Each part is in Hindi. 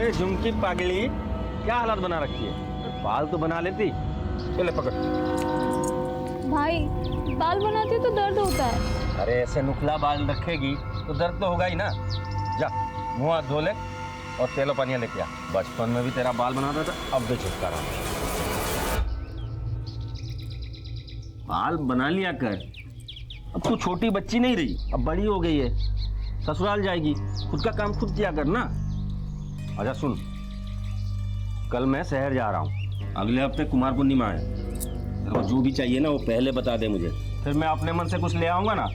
अरे झुमकी पागली, क्या हालत बना रखी है? बाल तो बना लेती। चले पकड़। भाई बाल बनाते तो दर्द होता है। अरे ऐसे नुखला बाल रखेगी तो दर्द तो होगा ही ना। जा मुंह हाथ धो ले और तेलो पानिया लेके आ। बचपन में भी तेरा बाल बनाता था, अब भी छुटकारा। बाल बना लिया कर। अब तू छोटी बच्ची नहीं रही, अब बड़ी हो गई है, ससुराल जाएगी, खुद का काम खुद किया कर ना। अच्छा सुन, कल मैं शहर जा रहा हूँ, अगले हफ्ते कुमार पूर्णिमा है। तो जो भी चाहिए ना वो पहले बता दे मुझे, फिर मैं अपने मन से कुछ ले आऊंगा ना,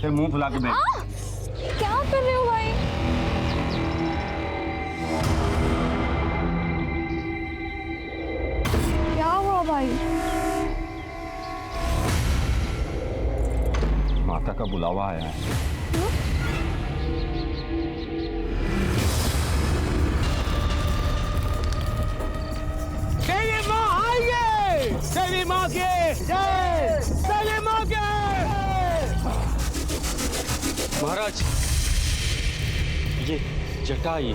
फिर मुंह फुला के बैठ। क्या कर रहे हो भाई? क्या हुआ भाई? माता का बुलावा आया है। देवी माँ आइए! देवी माँ के जय! देवी माँ के! महाराज ये जटाई।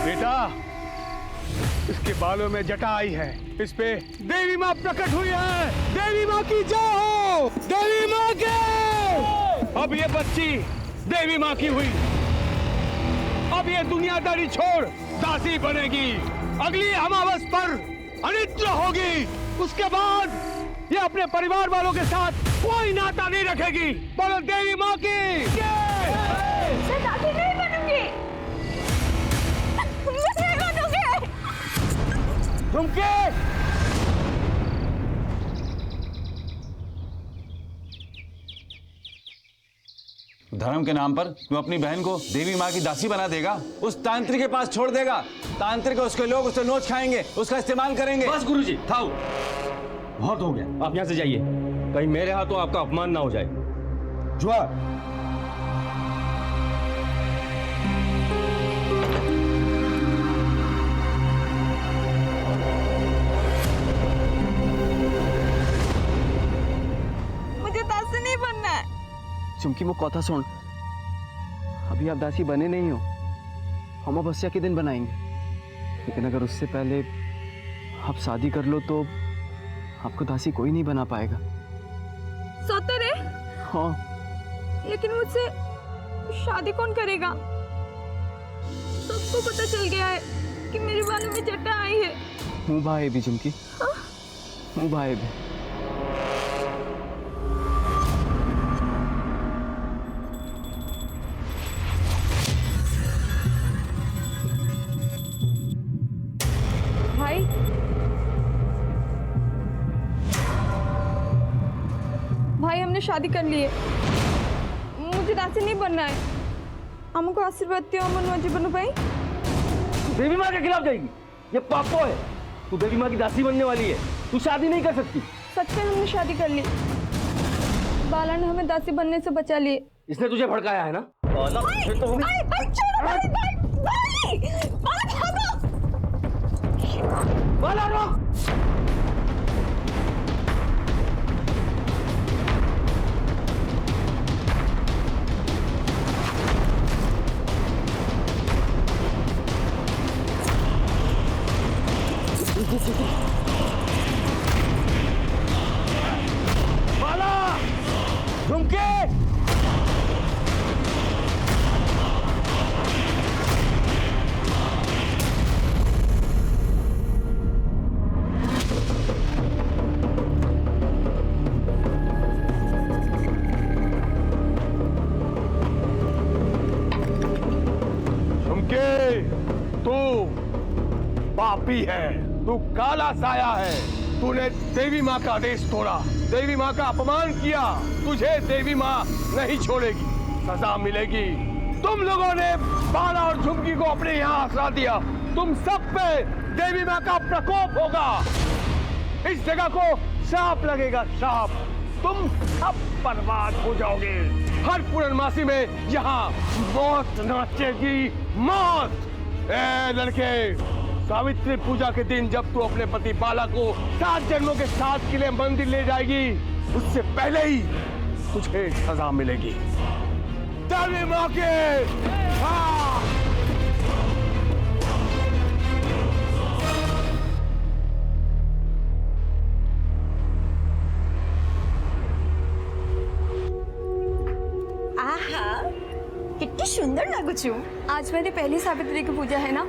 बेटा, इसके बालों में जटा आई है, इस पे देवी माँ प्रकट हुई है। देवी माँ की जय हो! देवी माँ के! अब ये बच्ची देवी माँ की हुई, अब ये दुनियादारी छोड़ दासी बनेगी। अगली अमावस पर अनिद्र होगी, उसके बाद ये अपने परिवार वालों के साथ कोई नाता नहीं रखेगी। बोलो देवी माँ की जय! मैं दादी नहीं बनूंगी। मैं नहीं बनूंगी। झुमके! धर्म के नाम पर तू अपनी बहन को देवी माँ की दासी बना देगा, उस तांत्रिक के पास छोड़ देगा। तांत्रिक उसके लोग उससे नोच खाएंगे, उसका इस्तेमाल करेंगे। बस गुरुजी, थाओ, बहुत हो गया। आप यहाँ से जाइए, कहीं मेरे हाथों आपका अपमान ना हो जाए। जुआ मुझे दासी नहीं बनना है। चुमकी वो कथा सुन, अभी आप दासी बने नहीं हो, हम अमावस्या के दिन बनाएंगे। लेकिन अगर उससे पहले आप शादी कर लो तो आपको दासी कोई नहीं बना पाएगा। सोते हाँ, लेकिन मुझसे शादी कौन करेगा? सबको पता चल गया है कि मेरे बालों में जटा आई है। मुँह भाई भी चुमकी, मुँह भाई भी। भाई भाई हमने शादी कर ली है, मुझे दासी नहीं बनना है। हमको आशीर्वाद दियो मनोजी बनो भाई। देवी माँ के खिलाफ जाएगी, ये पापो है। तू देवी माँ की दासी बनने वाली है, तू शादी नहीं कर सकती। सच में हमने शादी कर ली, बाला ने हमें दासी बनने से बचा लिए। इसने तुझे भड़काया है ना? फिर तो होगी। बाला रोक! बाला! झुमके! तू पापी है, तू काला साया है। तूने देवी माँ का आदेश तोड़ा, देवी माँ का अपमान किया। तुझे देवी माँ नहीं छोड़ेगी, सजा मिलेगी। तुम लोगों ने बाला और झुमकी को अपने यहाँ आसरा दिया, तुम सब पे देवी माँ का प्रकोप होगा। इस जगह को श्राप लगेगा, श्राप। तुम सब बर्बाद हो जाओगे। हर पूर्णमासी में यहाँ मौत नाचेगी, मौत। ए लड़के, सावित्री पूजा के दिन जब तू अपने पति बाला को 7 जन्मों के साथ के लिए मंदिर ले जाएगी, उससे पहले ही तुझे सजा मिलेगी। देवी माँ के हाँ। આહા કેટલી સુંદર લાગુ છું। आज मेरी पहली सावित्री की पूजा है ना,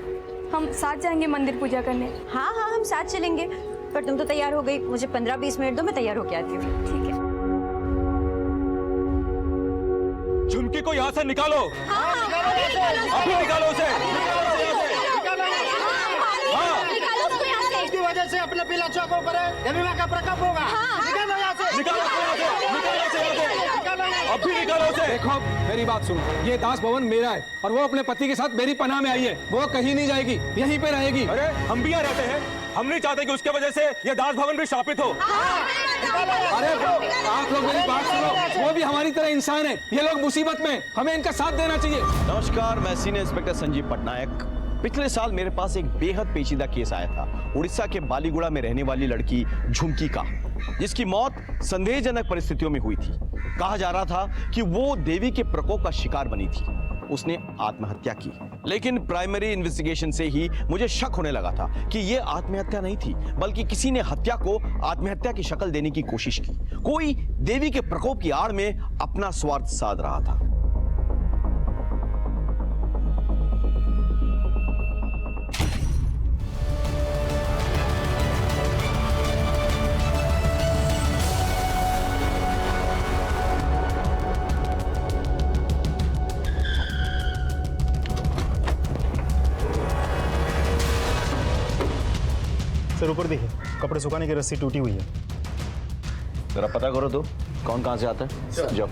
हम साथ जाएंगे मंदिर पूजा करने। हाँ हाँ हम साथ चलेंगे, पर तुम तो तैयार हो गई, मुझे 15-20 मिनट दो, मैं तैयार होके आती हूँ। ठीक है। झुमकी को यहाँ से निकालो, अभी निकालो उसे। इसकी वजह से अपने पिला चौकों पर देवी माँ का प्रकोप होगा। निकालो यहाँ से। निकालो अभी निकालो उसे। देखो मेरी बात सुनो, ये दास भवन मेरा है और वो अपने पति के साथ मेरी पनाह में आई है। वो कहीं नहीं जाएगी, यहीं पे रहेगी। अरे हम भी यहाँ रहते हैं, हम नहीं चाहते कि उसके वजह से ये दास भवन भी शापित हो। अरे आप लोग मेरी बात सुनो, वो भी हमारी तरह इंसान है। ये लोग मुसीबत में, हमें इनका साथ देना चाहिए। नमस्कार, मैं सीनियर इंस्पेक्टर संजीव पटनायक। पिछले साल मेरे पास एक बेहद पेचीदा केस आया था, उड़ीसा के बालीगुड़ा में रहने वाली लड़की झुमकी का, जिसकी मौत संदेहजनक परिस्थितियों में हुई थी। कहा जा रहा था कि वो देवी के प्रकोप का शिकार बनी थी, उसने आत्महत्या की। लेकिन प्राइमरी इन्वेस्टिगेशन से ही मुझे शक होने लगा था कि यह आत्महत्या नहीं थी, बल्कि किसी ने हत्या को आत्महत्या की शक्ल देने की कोशिश की। कोई देवी के प्रकोप की आड़ में अपना स्वार्थ साध रहा था। सर ऊपर देखिए, कपड़े सुखाने की रस्सी टूटी हुई है। जरा पता करो तो कौन कहां से आता है। जाओ।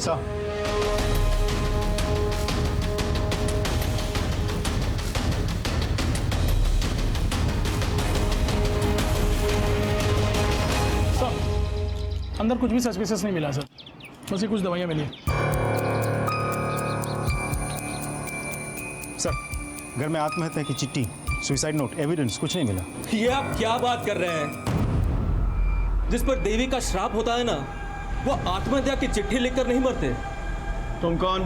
सर अंदर कुछ भी सस्पिशियस नहीं मिला सर, बस ये कुछ दवाइयाँ मिली। सर घर में आत्महत्या की चिट्ठी, सुसाइड नोट, एविडेंस कुछ नहीं मिला। ये आप क्या बात कर रहे हैं? जिस पर देवी का श्राप होता है ना, वो आत्महत्या की चिट्ठी लिखकर नहीं मरते। तुम कौन?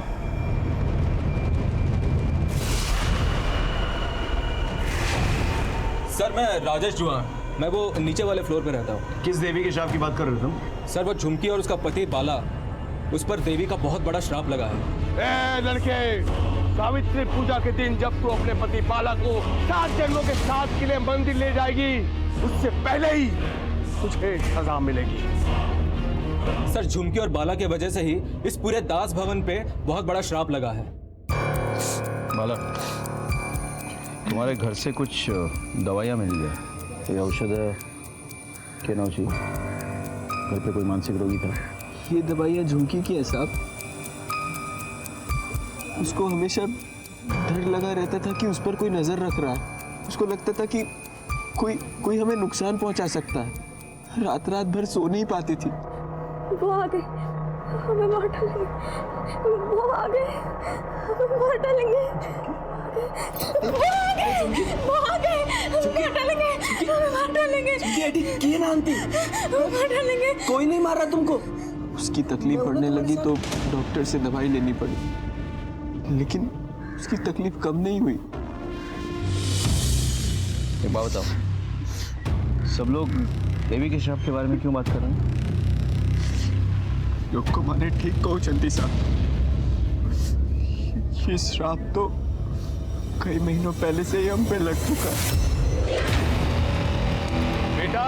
सर मैं राजेश जुआन, मैं वो नीचे वाले फ्लोर पे रहता हूँ। किस देवी के श्राप की बात कर रहे हो तुम? सर वो झुमकी और उसका पति बाला, उस पर देवी का बहुत बड़ा श्राप लगा है। ए लड़के, सावित्री पूजा के दिन जब तू अपने पति बाला को 7 जन्मों के साथ के लिए मंदिर ले जाएगी, उससे पहले ही तुझे सजा मिलेगी। सर झुमकी और बाला की वजह से ही इस पूरे दास भवन पे बहुत बड़ा श्राप लगा है। बाला, तुम्हारे घर से कुछ दवाइयाँ मिल गए? ये औषध है क्या नाम चाहिए? घर पे कोई मानसिक रोगी था? ये दवाइयाँ झुमकी की है साहब। उसको हमेशा डर लगा रहता था कि उस पर कोई नजर रख रहा है। उसको लगता था कि कोई हमें नुकसान पहुंचा सकता है। रात रात भर सो नहीं पाती थी। वो आ गए, हमें मार डालेंगे। वो आ गए, हमें मार डालेंगे। वो आ गए, हमें मार डालेंगे। हमें मार डालेंगे। क्या नाम थी? हमें मार डालेंगे। कोई नहीं मारा तुमको? उसकी तकलीफ बढ़ने लगी तो डॉक्टर से दवाई लेनी पड़ी, लेकिन उसकी तकलीफ कम नहीं हुई। एक बात बताओ, सब लोग देवी के श्राप के बारे में क्यों बात कर रहे हैं? लोग को माने ठीक कहो चंदी साहब, ये श्राप तो कई महीनों पहले से ही हम पे लग चुका है। बेटा,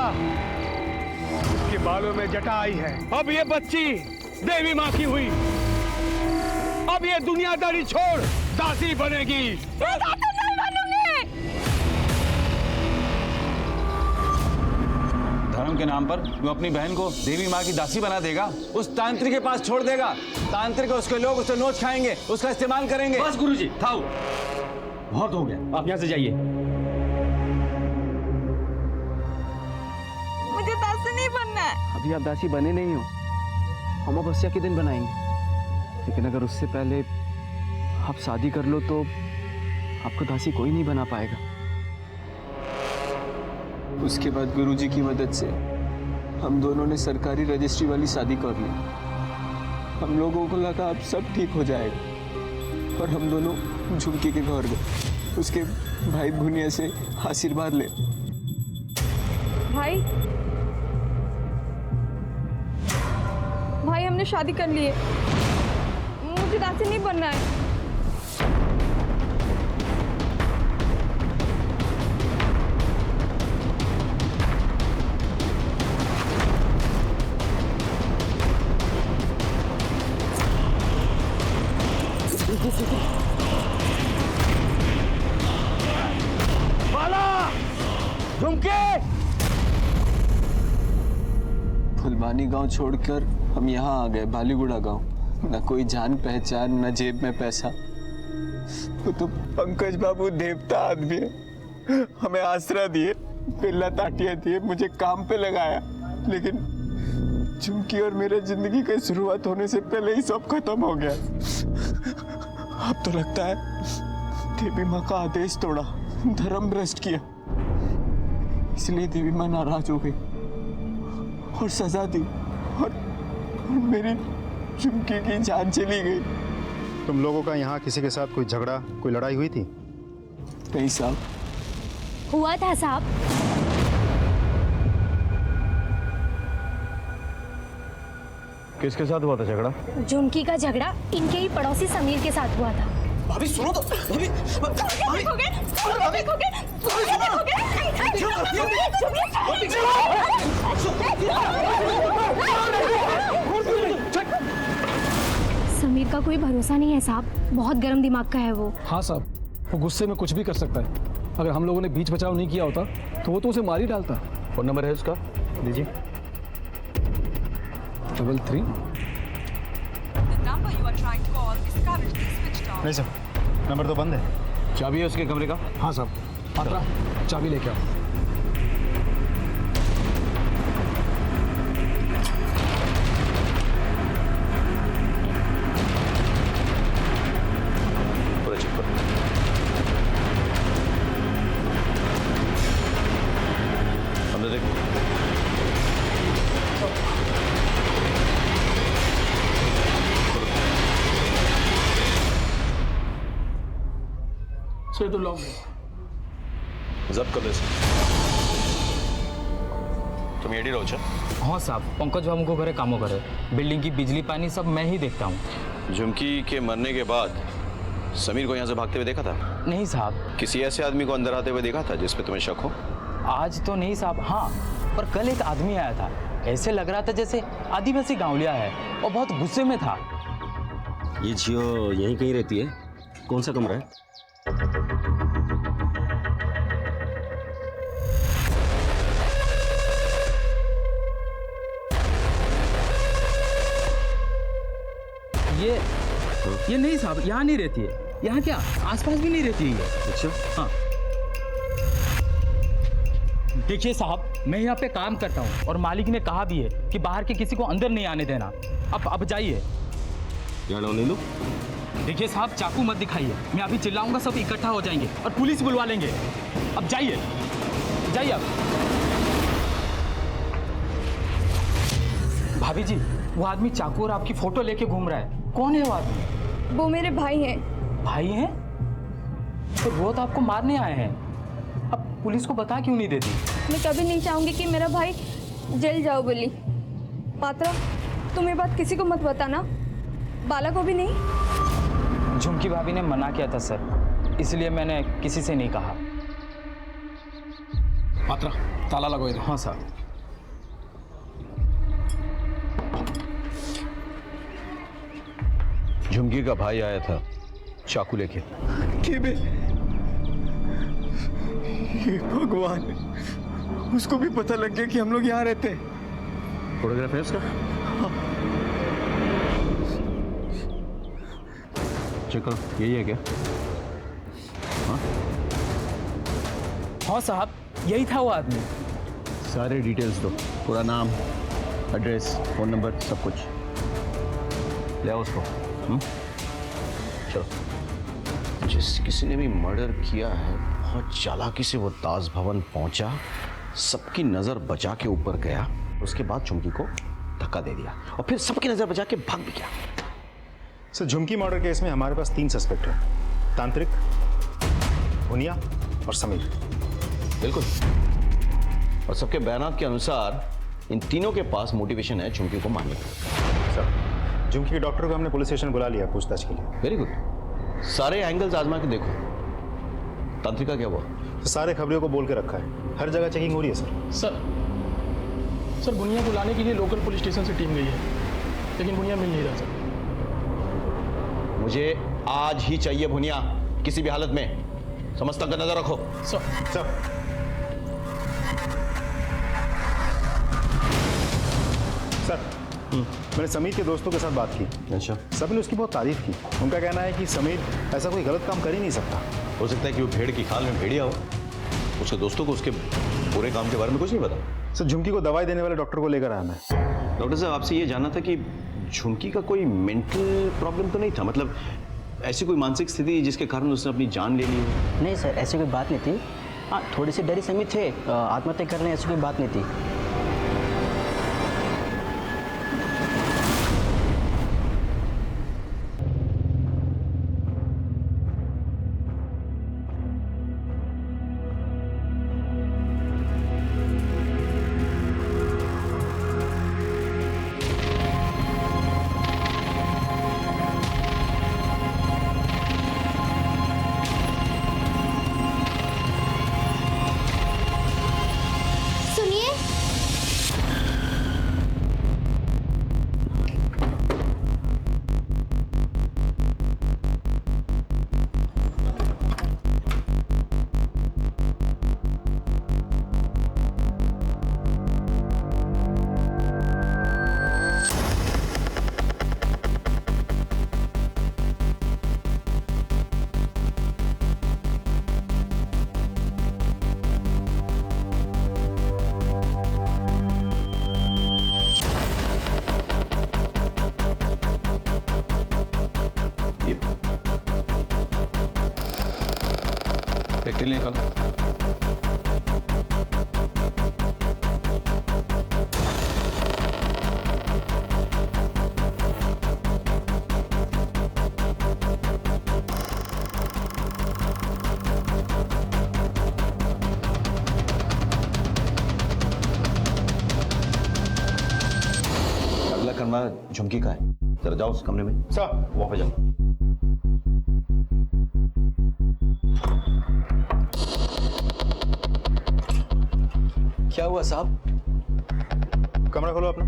उसके बालों में जटा आई है। अब ये बच्ची देवी माँ की हुई। अब ये दुनियादारी छोड़ दासी बनेगी। धर्म के नाम पर वो अपनी बहन को देवी माँ की दासी बना देगा, उस तांत्रिक के पास छोड़ देगा। तांत्रिक और उसके लोग उससे नोच खाएंगे, उसका इस्तेमाल करेंगे। बस गुरुजी, थाओ, बहुत हो गया, आप यहाँ से जाइए। मुझे दासी नहीं बनना है। अभी आप दासी बने नहीं हो, अमावस्या के दिन बनाएंगे। लेकिन अगर उससे पहले आप शादी कर लो तो आपको दासी कोई नहीं बना पाएगा। उसके बाद गुरुजी की मदद से हम दोनों ने सरकारी रजिस्ट्री वाली शादी कर ली। हम लोगों को लगा अब सब ठीक हो जाएगा, और हम दोनों झुमकी के घर गए, उसके भाई भुनिया से आशीर्वाद ले। भाई भाई हमने शादी कर ली है, मुझे दासी नहीं बनना है। फुलबानी गांव छोड़कर हम यहाँ आ गए, बालीगुड़ा गांव। न कोई जान पहचान, न जेब में पैसा। वो तो पंकज बाबू देवता आदमी है, हमें आसरा दिए, पिल्ला ताटिया दिए, मुझे काम पे लगाया। लेकिन झुमकी और मेरे जिंदगी की शुरुआत होने से पहले ही सब खत्म हो गया। अब तो लगता है देवी माँ का आदेश तोड़ा, धर्म भ्रष्ट किया, इसलिए देवी माँ नाराज हो गई और सजा दी, और मेरी झुमकी की जान चली गई। तुम लोगों का यहाँ किसी के साथ कोई झगड़ा, कोई लड़ाई हुई थी? नहीं साहब। हुआ था साहब। किसके साथ हुआ था झगड़ा? झुमकी का झगड़ा इनके ही पड़ोसी समीर के साथ हुआ था। भाभी सुनो तो, भाभी समीर का कोई भरोसा नहीं है साहब, बहुत गर्म दिमाग का है वो। हाँ साहब, वो गुस्से में कुछ भी कर सकता है। अगर हम लोगों ने बीच बचाव नहीं किया होता तो वो तो उसे मार ही डालता। फोन नंबर है उसका, लीजिए। 33। नहीं सर, नंबर तो बंद है। चाबी है उसके कमरे का? हाँ साहब, पात्रा चाबी लेके आओ। तो लॉक जब्त कर दे। तुम एडी रहो छे? हाँ साहब, पंकज बाबू को घरे कामों करे, बिल्डिंग की बिजली पानी सब मैं ही देखता हूँ। झुमकी के मरने के बाद समीर को यहाँ से भागते हुए देखा था? नहीं साहब। किसी ऐसे आदमी को अंदर आते हुए देखा था जिस पे तुम्हें शक हो? आज तो नहीं साहब, हाँ पर कल एक आदमी आया था, ऐसे लग रहा था जैसे आदिवासी गांवलिया है और बहुत गुस्से में था। ये जियो यहीं कहीं रहती है? कौन सा कमरा है? ये नहीं साहब, यहाँ नहीं रहती है। यहाँ क्या आसपास भी नहीं रहती है। अच्छा। हाँ देखिए साहब, मैं यहाँ पे काम करता हूँ और मालिक ने कहा भी है कि बाहर के किसी को अंदर नहीं आने देना। अब जाइए। देखिए साहब, चाकू मत दिखाइए, मैं अभी चिल्लाऊंगा सब इकट्ठा हो जाएंगे और पुलिस बुलवा लेंगे। अब जाइए जाइए। अब भाभी जी, वो आदमी चाकू और आपकी फोटो लेके घूम रहा है, कौन है वो आदमी? वो मेरे भाई हैं। भाई हैं? तो वो तो आपको मारने आए हैं, अब पुलिस को बता क्यों नहीं देती? मैं कभी नहीं चाहूंगी कि मेरा भाई जेल जाओ बोली। पात्रा, तुम ये बात किसी को मत बताना, बाला को भी नहीं। झुमकी भाभी ने मना किया था सर, इसलिए मैंने किसी से नहीं कहा। पात्रा, ताला लगो इधर। हाँ सर। झुमकी का भाई आया था चाकू लेके। ये भगवान, उसको भी पता लग गया कि हम लोग यहाँ रहते हैं। फोटोग्राफ है उसका? चेक करो, यही है क्या? हाँ साहब, यही था वो आदमी। सारे डिटेल्स दो, पूरा नाम, एड्रेस, फोन नंबर, सब कुछ ले आओ उसको। चलो। जिस किसी ने भी मर्डर किया है, बहुत चालाकी से वो दास भवन पहुंचा, सबकी नजर बचा के ऊपर गया, उसके बाद झुमकी को धक्का दे दिया और फिर सबकी नजर बचा के भाग भी गया। सर, झुमकी मर्डर केस में हमारे पास 3 सस्पेक्ट हैं, तांत्रिक, भुनिया और समीर। बिल्कुल, और सबके बयानात के अनुसार इन तीनों के पास मोटिवेशन है झुमकी को मारने का। सर, झुमकी के डॉक्टर को हमने पुलिस स्टेशन बुला लिया पूछताछ के लिए। वेरी गुड, सारे एंगल्स आजमा के देखो। तांत्रिका क्या हुआ? तो सारे खबरियों को बोल के रखा है, हर जगह चेकिंग हो रही है सर बुनिया को लाने के लिए लोकल पुलिस स्टेशन से टीम गई है, लेकिन बुनिया मिल नहीं रहा सर। मुझे आज ही चाहिए भुनिया, किसी भी हालत में। समझ तक का नजर रखो। सर मैंने समीर के दोस्तों के साथ बात की। अच्छा। सब ने उसकी बहुत तारीफ की। उनका कहना है कि समीर ऐसा कोई गलत काम कर ही नहीं सकता। हो सकता है कि वो भेड़ की खाल में भेड़िया हो। उसके दोस्तों को उसके पूरे काम के बारे में कुछ नहीं पता। सर, झुमकी को दवाई देने वाले डॉक्टर को लेकर आया मैं। डॉक्टर साहब, आपसे ये जानना था कि झुमकी का कोई मेंटल प्रॉब्लम तो नहीं था? मतलब ऐसी कोई मानसिक स्थिति जिसके कारण उसने अपनी जान ले ली हो? नहीं सर, ऐसी कोई बात नहीं थी। हाँ, थोड़ी सी डरी समीर थे, आत्महत्या करने ऐसी कोई बात नहीं थी। निकालो। अगला कमरा झुमकी का है, जरा जाओ उस कमरे में। सर, वहां पे जाओ। क्या हुआ साहब? कमरा खोलो अपना।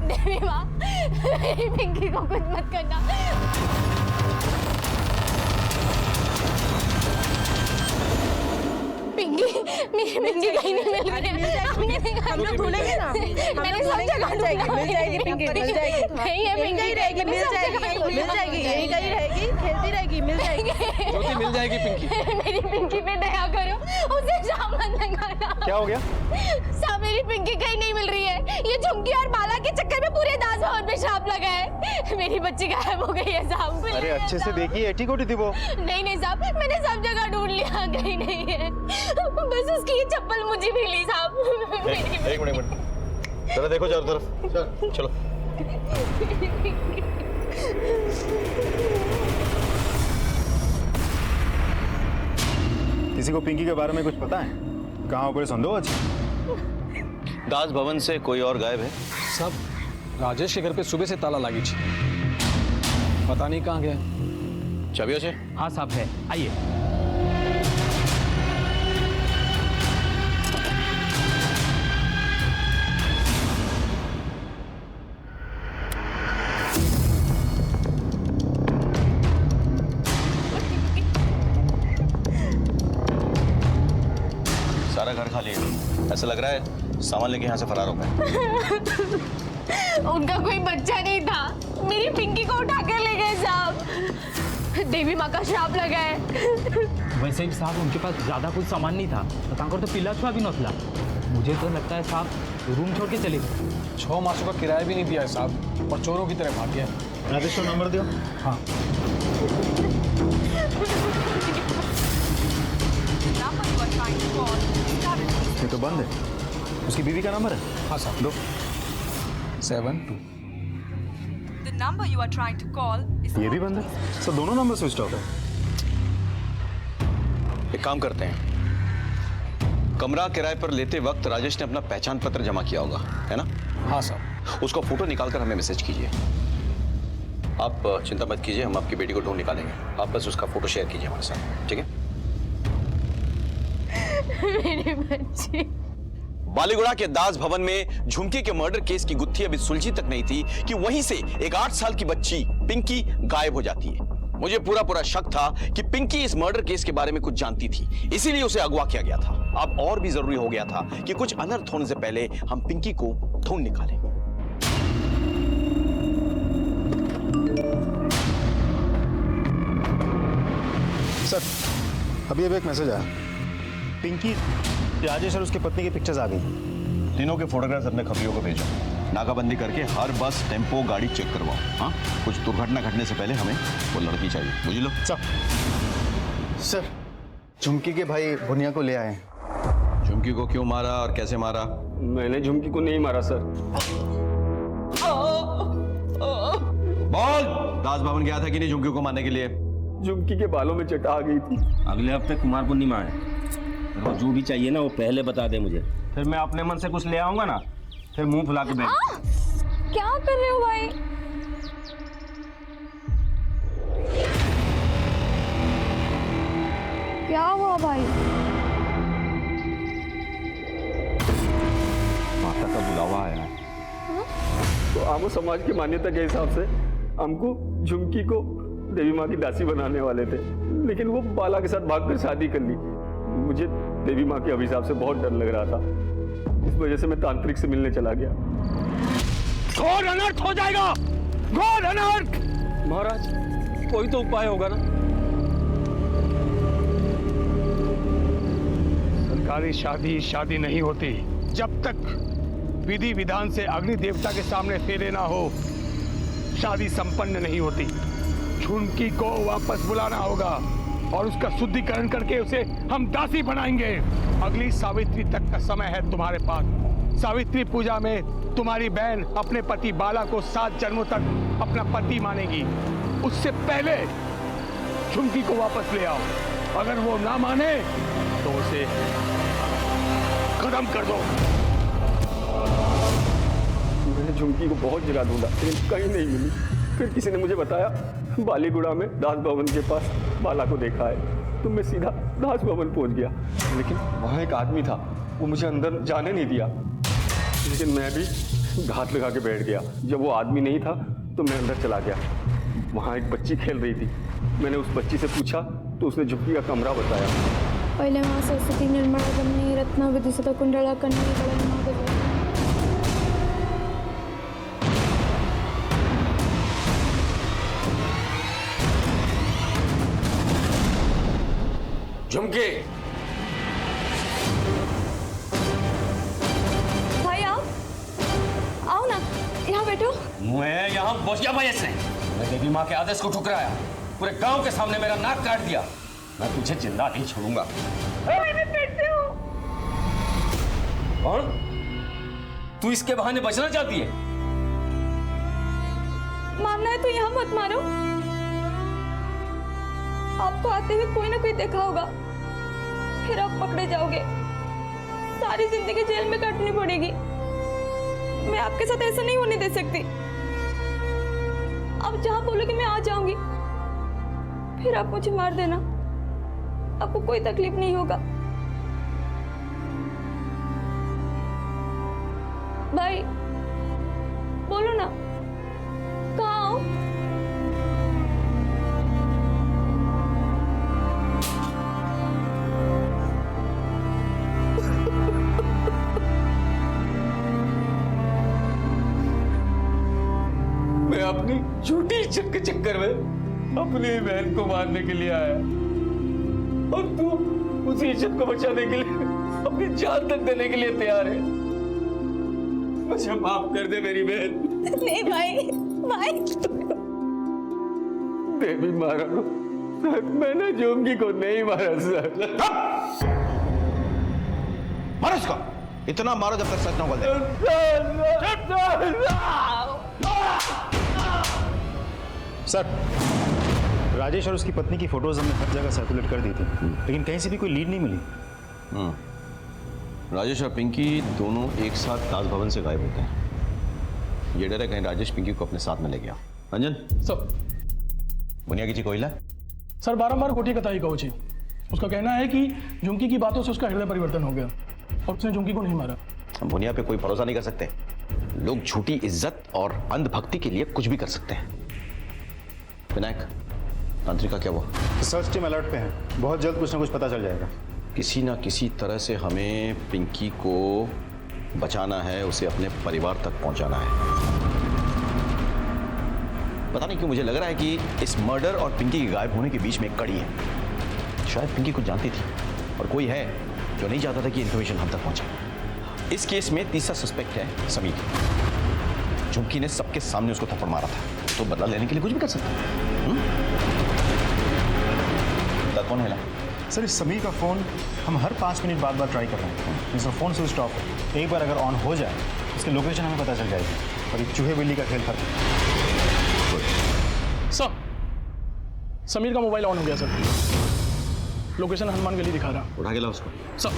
देवी माँ, मेरी पिंकी को कुछ मत करना। पिंकी, मेरी पिंकी कहीं नहीं मिल रही है। हमने देखा, हम लोग ढूंढेंगे ना। मैंने सब जगह ढूंढा, मिल जाएगी पिंकी, मिल जाएगी। नहीं है पिंकी, रहेगी, मिल जाएगी, मिल जाएगी, यही कहीं रहेगी, खेलती रहेगी, मिल जाएगी। ज्योति, मिल जाएगी पिंकी। मेरी पिंकी पे दया करो, उसे शाम मत लगाना। क्या हो गया? साहब, मेरी पिंकी कहीं नहीं मिल रही है। ये झुमकी और बाला के चक्कर में पूरे दास भवन पे श्राप लगा है। मेरी बच्ची गायब हो गई है साहब। अरे अच्छे से देखिए, एटी कोटी थी वो। नहीं साहब, मैंने सब जगह ढूंढ लिया, कहीं नहीं है। बस उसकी ये चप्पल मुझे मिली साहब। एक मिनट, जरा देखो चारों तरफ। चलो। किसी को पिंकी के बारे में कुछ पता है? कहाँ कोई संदेह आज? दास भवन से कोई और गायब है? सब राजेश के घर पे सुबह से ताला लगी थी, पता नहीं कहाँ गया। चाबियों से? हाँ साहब है, आइए। खा लिए। ऐसा लग रहा है सामान लेके यहाँ से फरार हो गए। उनका कोई बच्चा नहीं था, मेरी पिंकी को उठा कर ले गए साहब। देवी माँ का श्राप लगा है। वैसे भी साहब उनके पास ज़्यादा कुछ सामान नहीं था, तो पिला छुआ भी नसला। मुझे तो लगता है साहब रूम छोड़ के चले गए। 6 मासों का किराया भी नहीं दिया है साहब, और चोरों की तरह भाग गया। राजेश को नंबर दियो। हाँ। ये तो बंद है। उसकी बीवी का नंबर है? हाँ साहब। दो। 72। The number you are trying to call is ये भी बंद है। सर दोनों नंबर स्विच ऑफ है। एक काम करते हैं, कमरा किराए पर लेते वक्त राजेश ने अपना पहचान पत्र जमा किया होगा, है ना? हाँ साहब। उसका फोटो निकालकर हमें मैसेज कीजिए। आप चिंता मत कीजिए, हम आपकी बेटी को ढूंढ निकालेंगे। आप बस उसका फोटो शेयर कीजिए हमारे साथ, ठीक है? मेरे बच्चे। बालीगुड़ा के दास भवन में झुमकी के मर्डर केस की गुत्थी अभी सुलझी तक नहीं थी कि वहीं से एक 8 साल की बच्ची पिंकी गायब हो जाती है। मुझे पूरा शक था कि पिंकी इस मर्डर केस के बारे में कुछ जानती थी, इसीलिए उसे अगवा किया गया था। अब और भी जरूरी हो गया था कि कुछ अनर्थ होने से पहले हम पिंकी को ढूंढ निकालें। सर अभी एक मैसेज आया, पिंकी, राजेश और उसकी पत्नी की पिक्चर्स आ गई। तीनों के फोटोग्राफ्स अपने खबरियों को भेजो। नाकाबंदी करके हर बस, टेम्पो, गाड़ी चेक करवाओ। हाँ, कुछ दुर्घटना घटने से पहले हमें वो लड़की चाहिए, बुझ लो। सर झुमकी के भाई भुनिया को ले आए। झुमकी को क्यों मारा और कैसे मारा? मैंने झुमकी को नहीं मारा सर। बोल, दास भवन गया था कि नहीं झुमकी को मारने के लिए? झुमकी के बालों में चटा आ गई थी। अगले हफ्ते कुमार पूर्णिमा है, तो जो भी चाहिए ना वो पहले बता दे मुझे, फिर मैं अपने मन से कुछ ले आऊंगा ना, फिर मुंह फुला के बैठ। क्या कर रहे हो भाई? क्या हुआ भाई? माता का बुलावा आया है। तो आमो समाज की मान्यता के हिसाब से हमको झुमकी को देवी माँ की दासी बनाने वाले थे, लेकिन वो बाला के साथ भागकर शादी कर ली। मुझे देवी माँ के अभिशाप से बहुत डर लग रहा था, इस वजह से मैं तांत्रिक से मिलने चला गया। घोर अनर्थ हो जाएगा, घोर अनर्थ। महाराज कोई तो उपाय होगा ना? सरकारी शादी नहीं होती जब तक विधि विधान से अग्नि देवता के सामने फेरे ना हो, शादी संपन्न नहीं होती। झुमकी को वापस बुलाना होगा और उसका शुद्धिकरण करके उसे हम दासी बनाएंगे। अगली सावित्री तक का समय है तुम्हारे पास। सावित्री पूजा में तुम्हारी बहन अपने पति बाला को 7 जन्मों तक अपना पति मानेगी। उससे पहले झुमकी को वापस ले आओ। अगर वो ना माने तो उसे खत्म कर दो। मैंने झुमकी को बहुत जगह ढूंढा, लेकिन कहीं नहीं मिली। फिर किसी ने मुझे बताया बालीगुड़ा में दास भवन के पास बाला को देखा है, तो मैं सीधा दास भवन पहुंच गया। लेकिन वहाँ एक आदमी था, वो मुझे अंदर जाने नहीं दिया, लेकिन मैं भी घात लगा के बैठ गया। जब वो आदमी नहीं था तो मैं अंदर चला गया। वहाँ एक बच्ची खेल रही थी। मैंने उस बच्ची से पूछा तो उसने झुमकी का कमरा बताया। पहले माँ सरस्वती निर्मला गमनी रत्ना विदिशता कुंडला कन्या झुमकी, भाई आओ, आओ ना, यहाँ बैठो। मैं यहाँ बच गया भाई ऐसे। मैं देवी माँ के आदेश को ठुकराया, पूरे गांव के सामने मेरा नाक काट दिया। मैं तुझे जिंदा नहीं छोड़ूंगा। कौन? तू इसके बहाने बचना चाहती है? मारना है तो यहाँ मत मारो। आपको आते हुए कोई ना कोई देखा होगा, फिर आप पकड़े जाओगे, सारी जिंदगी जेल में काटनी पड़ेगी। मैं आपके साथ ऐसा नहीं होने दे सकती। आप जहां बोलोगे मैं आ जाऊंगी, फिर आप मुझे मार देना, आपको कोई तकलीफ नहीं होगा। भाई बोलो ना, कहाँ आओ? के चक्कर में अपनी बहन को मारने के लिए आया और तू उसी इज्जत को बचाने के लिए अपनी जान तक देने के लिए तैयार है। मुझे माफ कर दे मेरी बहन। नहीं भाई, भाई देवी मारा सर, मैंने झुमकी को नहीं मारा सर। मारो इसको, इतना मारो जब तक सच ना बोल दे। सर, राजेश और उसकी पत्नी की फोटोज हमने हर जगह सर्कुलेट कर दी थी, लेकिन कहीं से भी कोई लीड नहीं मिली। राजेश और पिंकी दोनों एक साथ ताज भवन से गायब होते हैं। ये डर है कहीं राजेश पिंकी को अपने साथ में ले गया। अंजन सर, बुनिया की कोयला सर बारंबार कोठी कथाई कहो जी। उसका कहना है कि झुमकी की बातों से उसका हृदय परिवर्तन हो गया और उसने झुमकी को नहीं मारा। हम बुनिया पे कोई भरोसा नहीं कर सकते। लोग झूठी इज्जत और अंधभक्ति के लिए कुछ भी कर सकते हैं। विनायक, तांत्रिका क्या हुआ? सर्च टीम अलर्ट पे है, बहुत जल्द कुछ ना कुछ पता चल जाएगा। किसी ना किसी तरह से हमें पिंकी को बचाना है, उसे अपने परिवार तक पहुंचाना है। पता नहीं क्यों मुझे लग रहा है कि इस मर्डर और पिंकी के गायब होने के बीच में एक कड़ी है। शायद पिंकी कुछ जानती थी और कोई है जो नहीं चाहता था कि इंफॉर्मेशन हम तक पहुंचे। इस केस में तीसरा सस्पेक्ट है समीर। झुमकी ने सबके सामने उसको थप्पड़ मारा था, तो बदला लेने के लिए कुछ भी कर सकता है। कौन है? सर, इस समीर का फ़ोन हम हर 5 मिनट बाद ट्राई कर रहे हैं। इसका फ़ोन स्विच ऑफ है। एक बार अगर ऑन हो जाए, उसकी लोकेशन हमें पता चल जाएगी और ये चूहे बिल्ली का खेल खत्म। सर, समीर का मोबाइल ऑन हो गया सर। लोकेशन हनुमान गली दिखा रहा। उठा के लाओ उसको। सर,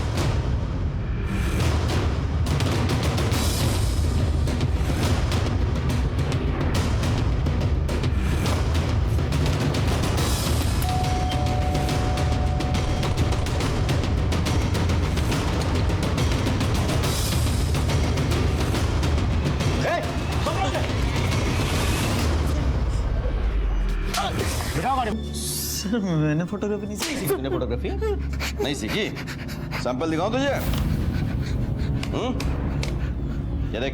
सर, मैंने फोटोग्राफी नहीं सीखी। तूने फोटोग्राफी नहीं सीखी? सैंपल दिखाऊं तुझे? ये देख।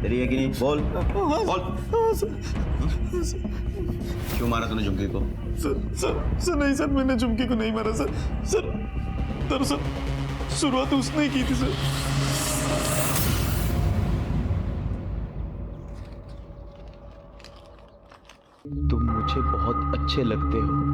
तेरी है कि नहीं? बोल बोल। क्यों मारा तूने झुमकी को? सर नहीं सर, मैंने झुमकी को नहीं मारा सर। सर दरअसल शुरुआत उसने ही की थी सर। तुम मुझे बहुत अच्छे लगते हो।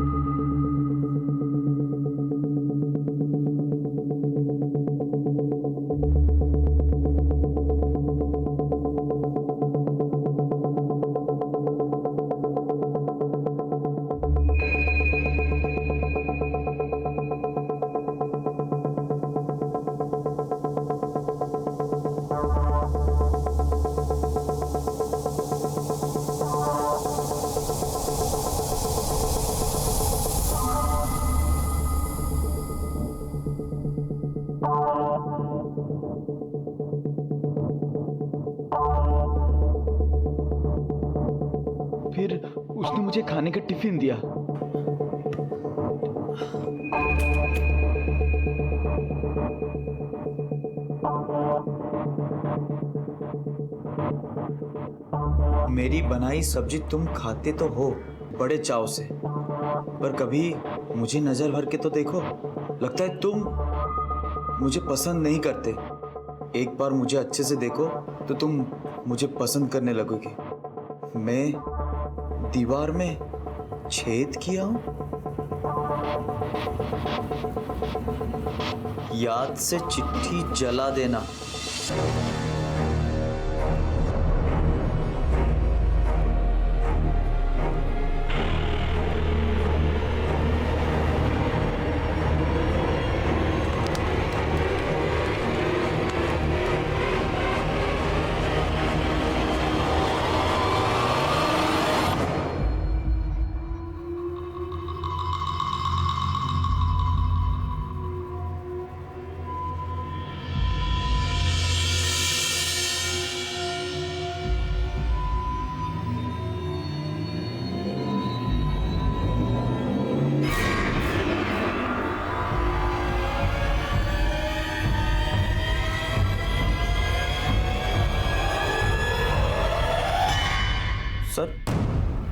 फिर उसने मुझे खाने का टिफिन दिया। मेरी बनाई सब्जी तुम खाते तो हो बड़े चाव से, पर कभी मुझे नजर भर के तो देखो। लगता है तुम मुझे पसंद नहीं करते। एक बार मुझे अच्छे से देखो तो तुम मुझे पसंद करने लगोगे। मैं दीवार में छेद किया हूं? याद से चिट्ठी जला देना।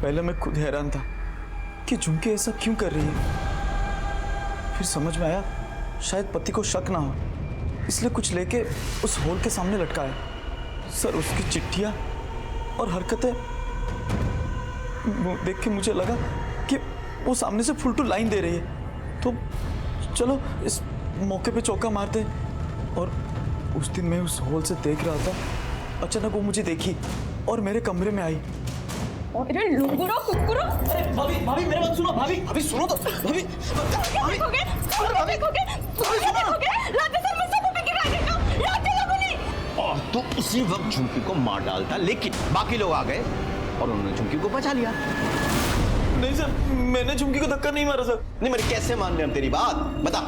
पहले मैं खुद हैरान था कि झुमकी ऐसा क्यों कर रही है। फिर समझ में आया शायद पति को शक ना हो, इसलिए कुछ लेके उस होल के सामने लटकाया। सर उसकी चिट्ठियां और हरकतें वो देख के मुझे लगा कि वो सामने से फुल टू लाइन दे रही है, तो चलो इस मौके पे चौका मारते। और उस दिन मैं उस होल से देख रहा था, अचानक वो मुझे देखी और मेरे कमरे में आई। अरे लुंगुरो कुकुरो। भाभी भाभी मेरे बात सुनो, भाभी भाभी सुनो तो, भाभी देखोगे देखोगे लाते सर मुझसे को पिक कर देगा, लाते लोगों ने। और तो उसी वक्त झुमकी को मार डालता, लेकिन बाकी लोग आ गए और उन्होंने झुमकी को बचा लिया। नहीं सर, मैंने झुमकी को धक्का नहीं मारा सर। नहीं मेरे कैसे मान ले हम तेरी बात, बता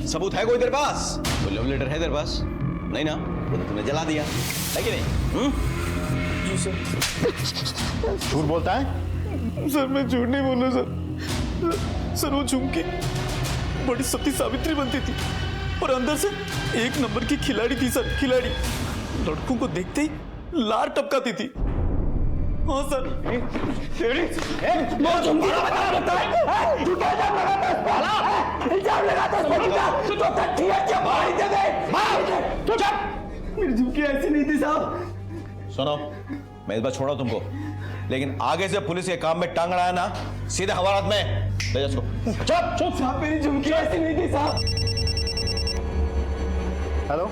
सबूत है कोई तेरे पास? कोई लव लेटर है तेरे पास? नहीं ना, वो तो तूने जला दिया है कि नहीं? जी सर। झूठ बोलता है? सर मैं झूठ नहीं बोल रहा सर। सर वो झुमकी बड़ी सती सावित्री बनती थी और अंदर से एक नंबर की खिलाड़ी थी सर, खिलाड़ी। लड़कों को देखते ही लार टपकाती थी। हाँ सर। मेरी झुमकी ऐसी नहीं थी साहब। सुनो, मैं इस बार छोड़ा तुमको, लेकिन आगे से पुलिस के काम में टांग अड़ाया ना, सीधे हवालात में ले जा इसको। चुप चुप साहब, मेरी झुमकी ऐसी नहीं थी साहब। हेलो,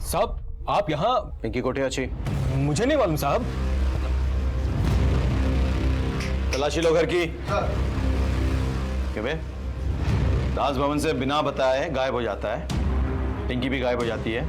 साहब आप यहाँ? पिंकी कोठी अच्छी मुझे नहीं मालूम साहब। तलाशी लो घर की। क्यों? राजभवन से बिना बताए गायब हो जाता है, पिंकी भी गायब हो जाती है।